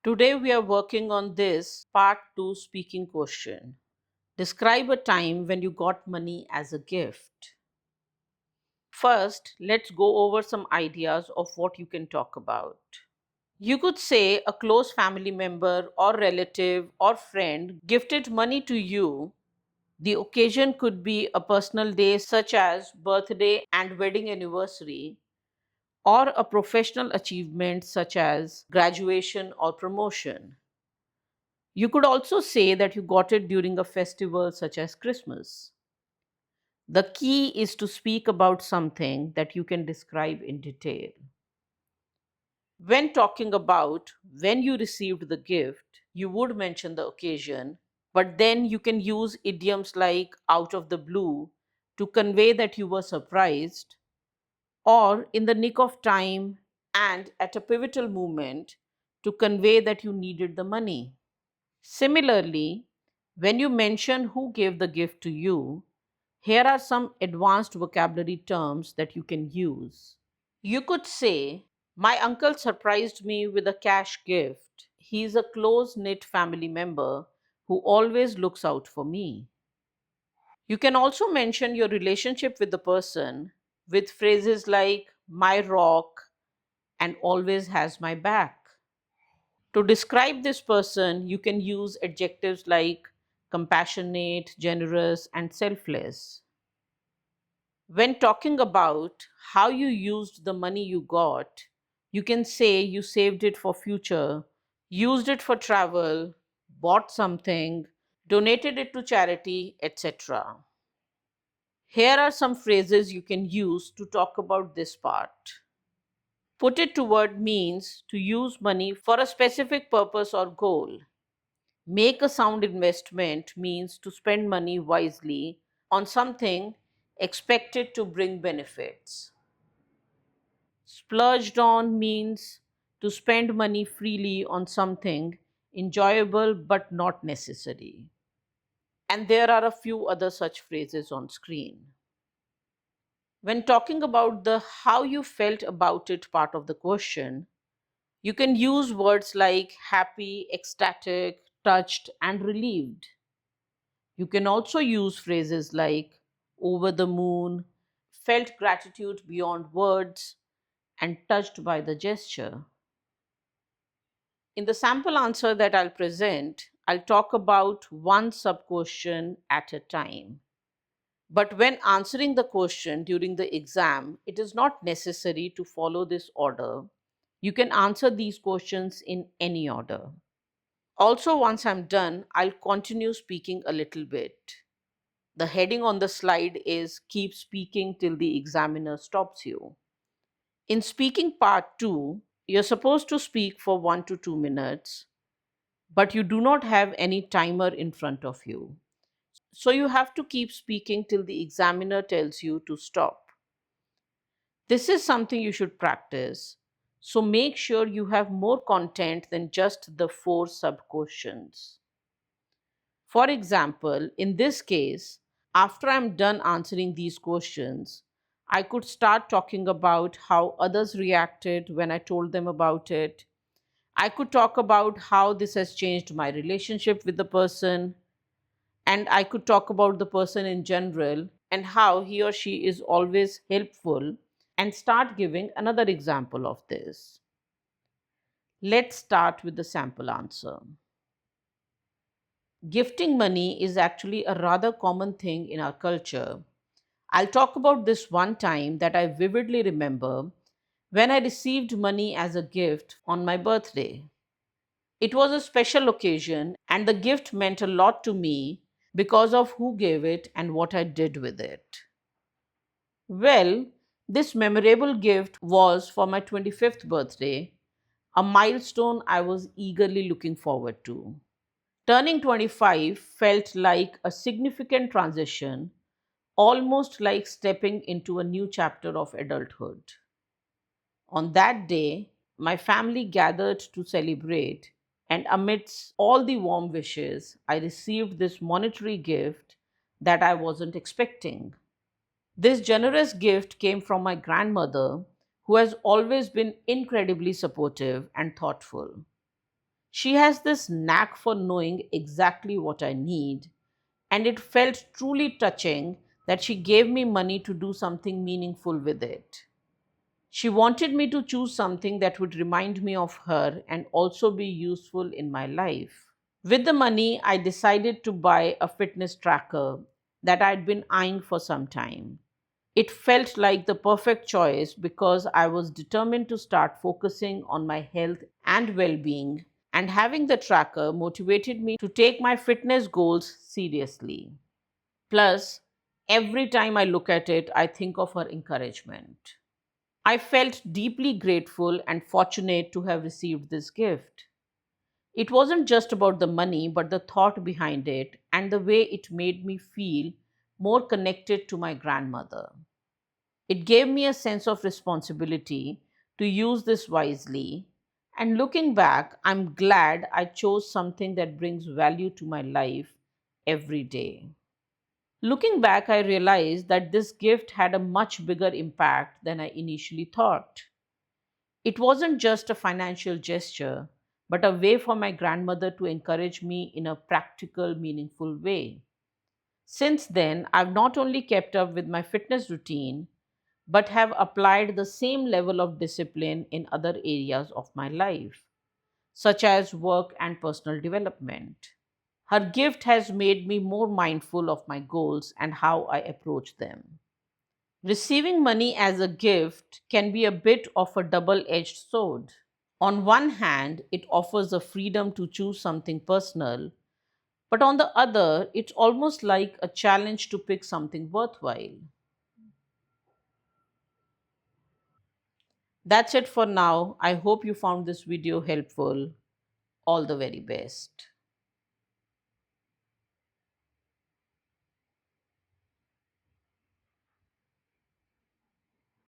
Today we are working on this part 2 speaking question. Describe a time when you got money as a gift. First, let's go over some ideas of what you can talk about. You could say a close family member or relative or friend gifted money to you. The occasion could be a personal day such as birthday and wedding anniversary, or a professional achievement such as graduation or promotion. You could also say that you got it during a festival such as Christmas. The key is to speak about something that you can describe in detail. When talking about when you received the gift, you would mention the occasion, but then you can use idioms like out of the blue to convey that you were surprised, or in the nick of time and at a pivotal moment to convey that you needed the money. Similarly, when you mention who gave the gift to you, here are some advanced vocabulary terms that you can use. You could say, my uncle surprised me with a cash gift. He's a close knit family member who always looks out for me. You can also mention your relationship with the person with phrases like my rock and always has my back. To describe this person, you can use adjectives like compassionate, generous, and selfless. When talking about how you used the money you got, you can say you saved it for future, used it for travel, bought something, donated it to charity, etc. Here are some phrases you can use to talk about this part. Put it toward means to use money for a specific purpose or goal. Make a sound investment means to spend money wisely on something expected to bring benefits. Splurged on means to spend money freely on something enjoyable but not necessary. And there are a few other such phrases on screen. When talking about the how you felt about it part of the question, you can use words like happy, ecstatic, touched, and relieved. You can also use phrases like over the moon, felt gratitude beyond words, and touched by the gesture. In the sample answer that I'll present, I'll talk about one sub question at a time. But when answering the question during the exam, it is not necessary to follow this order. You can answer these questions in any order. Also, once I'm done, I'll continue speaking a little bit. The heading on the slide is Keep Speaking Till the Examiner Stops You. In speaking part 2, you're supposed to speak for 1 to 2 minutes, but you do not have any timer in front of you. So you have to keep speaking till the examiner tells you to stop. This is something you should practice. So make sure you have more content than just the 4 sub questions. For example, in this case, after I'm done answering these questions, I could start talking about how others reacted when I told them about it. I could talk about how this has changed my relationship with the person, and I could talk about the person in general and how he or she is always helpful, and start giving another example of this. Let's start with the sample answer. Gifting money is actually a rather common thing in our culture. I'll talk about this one time that I vividly remember when I received money as a gift on my birthday. It was a special occasion, and the gift meant a lot to me because of who gave it and what I did with it. Well, this memorable gift was for my 25th birthday, a milestone I was eagerly looking forward to. Turning 25 felt like a significant transition, almost like stepping into a new chapter of adulthood. On that day, my family gathered to celebrate, and amidst all the warm wishes, I received this monetary gift that I wasn't expecting. This generous gift came from my grandmother, who has always been incredibly supportive and thoughtful. She has this knack for knowing exactly what I need, and it felt truly touching that she gave me money to do something meaningful with it. She wanted me to choose something that would remind me of her and also be useful in my life. With the money, I decided to buy a fitness tracker that I'd been eyeing for some time. It felt like the perfect choice because I was determined to start focusing on my health and well being, and having the tracker motivated me to take my fitness goals seriously. Plus, every time I look at it, I think of her encouragement. I felt deeply grateful and fortunate to have received this gift. It wasn't just about the money, but the thought behind it and the way it made me feel more connected to my grandmother. It gave me a sense of responsibility to use this wisely. And looking back, I'm glad I chose something that brings value to my life every day. Looking back, I realized that this gift had a much bigger impact than I initially thought. It wasn't just a financial gesture, but a way for my grandmother to encourage me in a practical, meaningful way. Since then, I've not only kept up with my fitness routine, but have applied the same level of discipline in other areas of my life, such as work and personal development. Her gift has made me more mindful of my goals and how I approach them. Receiving money as a gift can be a bit of a double edged sword. On one hand, it offers the freedom to choose something personal, but on the other, it's almost like a challenge to pick something worthwhile. That's it for now. I hope you found this video helpful. All the very best.